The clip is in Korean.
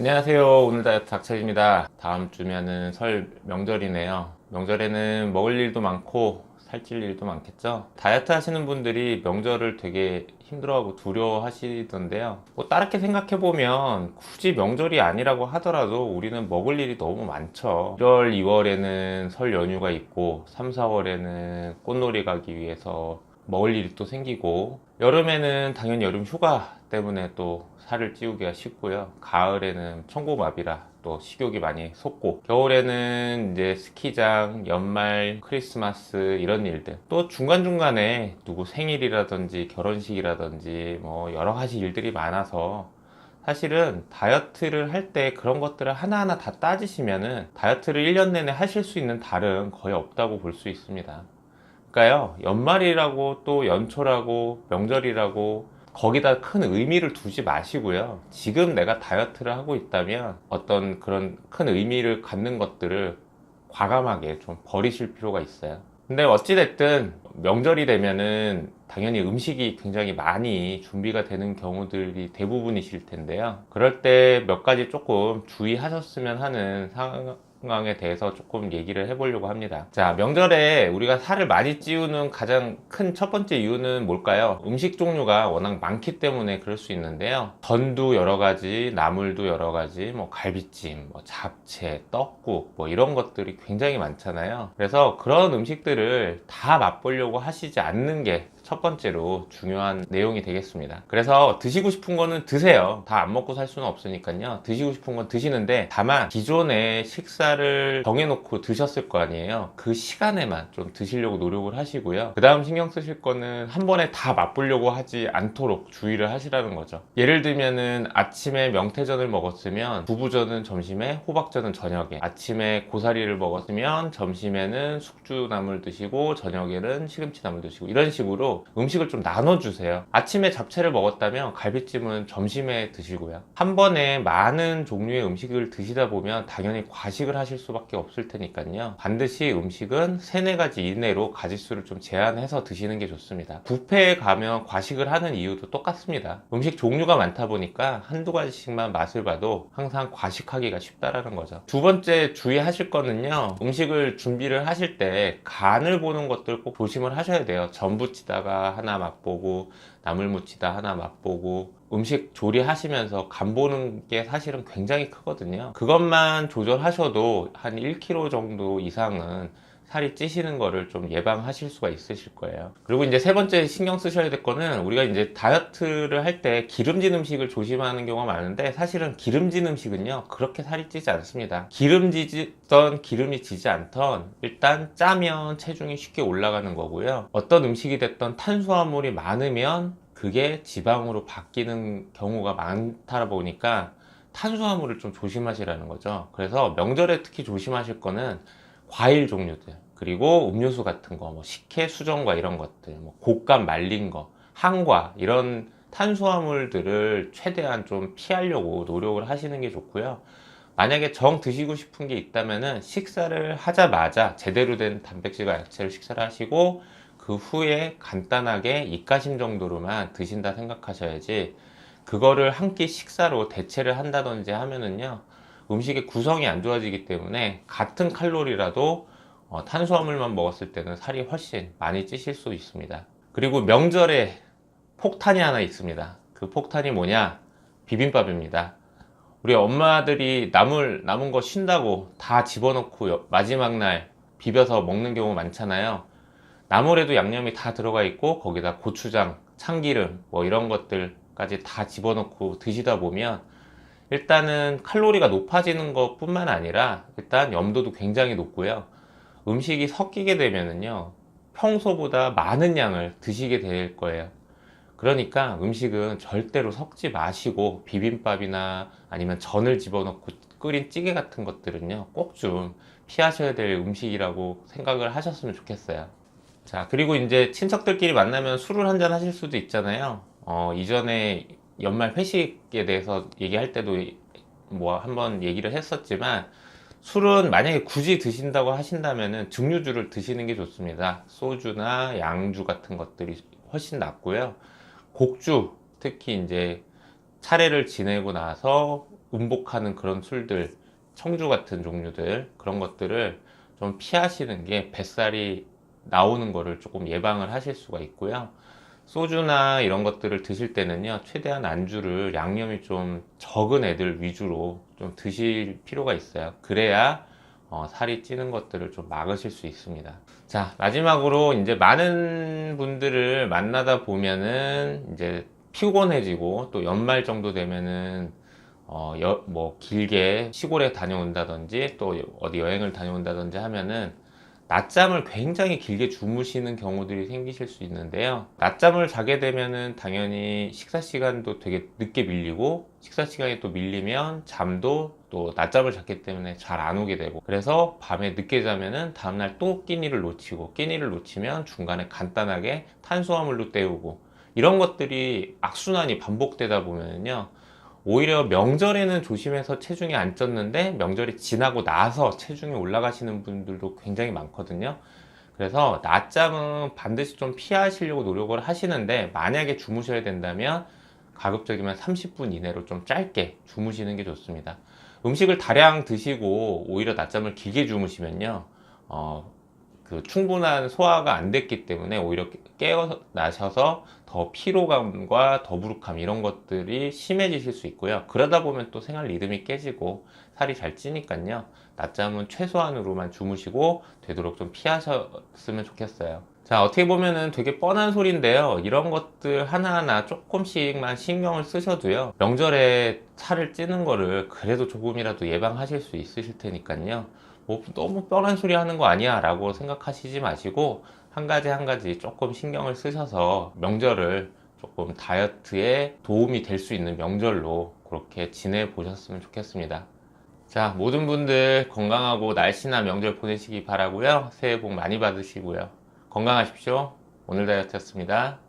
안녕하세요. 오늘 다이어트 닥쳐입니다. 다음 주면은 설 명절이네요. 명절에는 먹을 일도 많고 살찔 일도 많겠죠. 다이어트 하시는 분들이 명절을 되게 힘들어하고 두려워하시던데요. 뭐 다르게 생각해보면 굳이 명절이 아니라고 하더라도 우리는 먹을 일이 너무 많죠. 1월, 2월에는 설 연휴가 있고 3, 4월에는 꽃놀이 가기 위해서 먹을 일이 또 생기고, 여름에는 당연히 여름 휴가 때문에 또 살을 찌우기가 쉽고요. 가을에는 천고마비라 또 식욕이 많이 솟고, 겨울에는 이제 스키장, 연말, 크리스마스 이런 일들, 또 중간중간에 누구 생일이라든지 결혼식이라든지 뭐 여러 가지 일들이 많아서, 사실은 다이어트를 할 때 그런 것들을 하나하나 다 따지시면은 다이어트를 1년 내내 하실 수 있는 달은 거의 없다고 볼 수 있습니다. 그러니까요, 연말이라고 또 연초라고 명절이라고 거기다 큰 의미를 두지 마시고요. 지금 내가 다이어트를 하고 있다면 어떤 그런 큰 의미를 갖는 것들을 과감하게 좀 버리실 필요가 있어요. 근데 어찌됐든 명절이 되면은 당연히 음식이 굉장히 많이 준비가 되는 경우들이 대부분이실 텐데요. 그럴 때 몇 가지 조금 주의하셨으면 하는 상황에 대해서 조금 얘기를 해보려고 합니다. 자, 명절에 우리가 살을 많이 찌우는 가장 큰 첫 번째 이유는 뭘까요? 음식 종류가 워낙 많기 때문에 그럴 수 있는데요. 전도 여러 가지, 나물도 여러 가지, 뭐 갈비찜, 뭐 잡채, 떡국, 뭐 이런 것들이 굉장히 많잖아요. 그래서 그런 음식들을 다 맛보려고 하시지 않는 게 첫 번째로 중요한 내용이 되겠습니다. 그래서 드시고 싶은 거는 드세요. 다 안 먹고 살 수는 없으니까요. 드시고 싶은 건 드시는데, 다만 기존에 식사를 정해놓고 드셨을 거 아니에요. 그 시간에만 좀 드시려고 노력을 하시고요. 그 다음 신경 쓰실 거는 한 번에 다 맛보려고 하지 않도록 주의를 하시라는 거죠. 예를 들면은 아침에 명태전을 먹었으면 두부전은 점심에, 호박전은 저녁에, 아침에 고사리를 먹었으면 점심에는 숙주나물 드시고 저녁에는 시금치나물 드시고, 이런 식으로 음식을 좀 나눠주세요. 아침에 잡채를 먹었다면 갈비찜은 점심에 드시고요. 한 번에 많은 종류의 음식을 드시다 보면 당연히 과식을 하실 수밖에 없을 테니까요. 반드시 음식은 3, 4가지 이내로 가짓수를 좀 제한해서 드시는 게 좋습니다. 뷔페에 가면 과식을 하는 이유도 똑같습니다. 음식 종류가 많다 보니까 한두 가지씩만 맛을 봐도 항상 과식하기가 쉽다라는 거죠. 두 번째 주의하실 거는요, 음식을 준비를 하실 때 간을 보는 것들 꼭 조심을 하셔야 돼요. 전 부치다가 하나 맛보고, 나물 무치다 하나 맛보고, 음식 조리하시면서 간 보는 게 사실은 굉장히 크거든요. 그것만 조절하셔도 한 1kg 정도 이상은 살이 찌시는 거를 좀 예방하실 수가 있으실 거예요. 그리고 이제 세 번째 신경 쓰셔야 될 거는, 우리가 이제 다이어트를 할 때 기름진 음식을 조심하는 경우가 많은데, 사실은 기름진 음식은요 그렇게 살이 찌지 않습니다. 기름지던 기름이 지지 않던, 일단 짜면 체중이 쉽게 올라가는 거고요. 어떤 음식이 됐던 탄수화물이 많으면 그게 지방으로 바뀌는 경우가 많다 보니까 탄수화물을 좀 조심하시라는 거죠. 그래서 명절에 특히 조심하실 거는 과일 종류들, 그리고 음료수 같은 거, 뭐 식혜, 수정과 이런 것들, 뭐 곶감 말린 거, 한과, 이런 탄수화물들을 최대한 좀 피하려고 노력을 하시는 게 좋고요. 만약에 정 드시고 싶은 게 있다면은 식사를 하자마자 제대로 된 단백질과 야채를 식사를 하시고, 그 후에 간단하게 입가심 정도로만 드신다 생각하셔야지, 그거를 한 끼 식사로 대체를 한다든지 하면은요, 음식의 구성이 안 좋아지기 때문에 같은 칼로리라도 탄수화물만 먹었을 때는 살이 훨씬 많이 찌실 수 있습니다. 그리고 명절에 폭탄이 하나 있습니다. 그 폭탄이 뭐냐? 비빔밥입니다. 우리 엄마들이 남은 거 쉰다고 다 집어넣고 마지막 날 비벼서 먹는 경우 많잖아요. 나물에도 양념이 다 들어가 있고, 거기다 고추장, 참기름 뭐 이런 것들까지 다 집어넣고 드시다 보면, 일단은 칼로리가 높아지는 것 뿐만 아니라 일단 염도도 굉장히 높고요. 음식이 섞이게 되면은요, 평소보다 많은 양을 드시게 될 거예요. 그러니까 음식은 절대로 섞지 마시고, 비빔밥이나 아니면 전을 집어넣고 끓인 찌개 같은 것들은요 꼭 좀 피하셔야 될 음식이라고 생각을 하셨으면 좋겠어요. 자, 그리고 이제 친척들끼리 만나면 술을 한잔 하실 수도 있잖아요. 이전에 연말 회식에 대해서 얘기할 때도 뭐 한번 얘기를 했었지만, 술은 만약에 굳이 드신다고 하신다면은 증류주를 드시는 게 좋습니다. 소주나 양주 같은 것들이 훨씬 낫고요. 곡주, 특히 이제 차례를 지내고 나서 음복하는 그런 술들, 청주 같은 종류들, 그런 것들을 좀 피하시는 게 뱃살이 나오는 거를 조금 예방을 하실 수가 있고요. 소주나 이런 것들을 드실 때는요, 최대한 안주를 양념이 좀 적은 애들 위주로 좀 드실 필요가 있어요. 그래야 살이 찌는 것들을 좀 막으실 수 있습니다. 자, 마지막으로 이제 많은 분들을 만나다 보면은 이제 피곤해지고, 또 연말 정도 되면은 뭐 길게 시골에 다녀온다든지 또 어디 여행을 다녀온다든지 하면은 낮잠을 굉장히 길게 주무시는 경우들이 생기실 수 있는데요. 낮잠을 자게 되면은 당연히 식사 시간도 되게 늦게 밀리고, 식사 시간이 또 밀리면 잠도 또 낮잠을 잤기 때문에 잘 안 오게 되고, 그래서 밤에 늦게 자면은 다음날 또 끼니를 놓치고, 끼니를 놓치면 중간에 간단하게 탄수화물로 때우고, 이런 것들이 악순환이 반복되다 보면요, 오히려 명절에는 조심해서 체중이 안 쪘는데 명절이 지나고 나서 체중이 올라가시는 분들도 굉장히 많거든요. 그래서 낮잠은 반드시 좀 피하시려고 노력을 하시는데, 만약에 주무셔야 된다면 가급적이면 30분 이내로 좀 짧게 주무시는 게 좋습니다. 음식을 다량 드시고 오히려 낮잠을 길게 주무시면요, 그 충분한 소화가 안 됐기 때문에 오히려 깨어나셔서 더 피로감과 더부룩함 이런 것들이 심해지실 수 있고요. 그러다 보면 또 생활 리듬이 깨지고 살이 잘 찌니까요. 낮잠은 최소한으로만 주무시고 되도록 좀 피하셨으면 좋겠어요. 자, 어떻게 보면은 되게 뻔한 소리인데요. 이런 것들 하나하나 조금씩만 신경을 쓰셔도요, 명절에 살을 찌는 거를 그래도 조금이라도 예방하실 수 있으실 테니까요. 뭐 너무 뻔한 소리 하는 거 아니야 라고 생각하시지 마시고, 한 가지 한 가지 조금 신경을 쓰셔서 명절을 조금 다이어트에 도움이 될 수 있는 명절로 그렇게 지내 보셨으면 좋겠습니다. 자, 모든 분들 건강하고 날씬한 명절 보내시기 바라고요. 새해 복 많이 받으시고요. 건강하십시오. 오늘 다이어트였습니다.